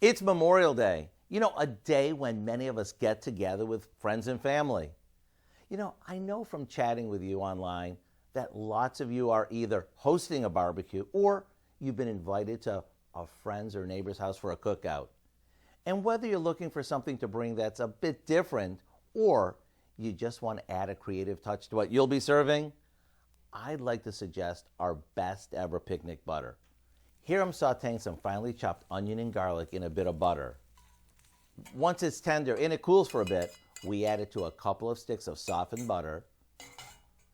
It's Memorial Day, a day when many of us get together with friends and family. I know from chatting with you online that lots of you are either hosting a barbecue or you've been invited to a friend's or neighbor's house for a cookout. And whether you're looking for something to bring that's a bit different or you just want to add a creative touch to what you'll be serving, I'd like to suggest our best ever picnic butter. Here I'm sauteing some finely chopped onion and garlic in a bit of butter. Once it's tender and it cools for a bit, we add it to a couple of sticks of softened butter,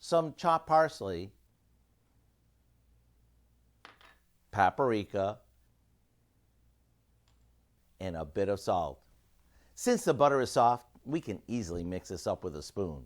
some chopped parsley, paprika, and a bit of salt. Since the butter is soft, we can easily mix this up with a spoon.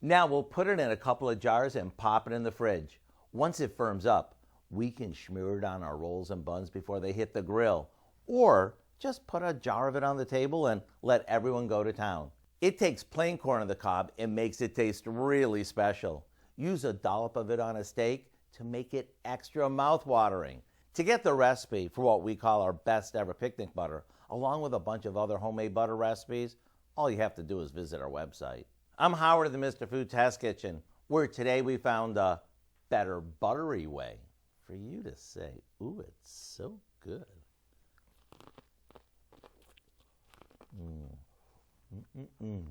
Now we'll put it in a couple of jars and pop it in the fridge. Once it firms up, we can smear it on our rolls and buns before they hit the grill, or just put a jar of it on the table and let everyone go to town. It takes plain corn on the cob and makes it taste really special. Use a dollop of it on a steak to make it extra mouth-watering. To get the recipe for what we call our best ever picnic butter, along with a bunch of other homemade butter recipes, all you have to do is visit our website. I'm Howard of the Mr. Food Test Kitchen, where today we found a better buttery way for you to say, ooh, it's so good. Mm. Mm-mm-mm.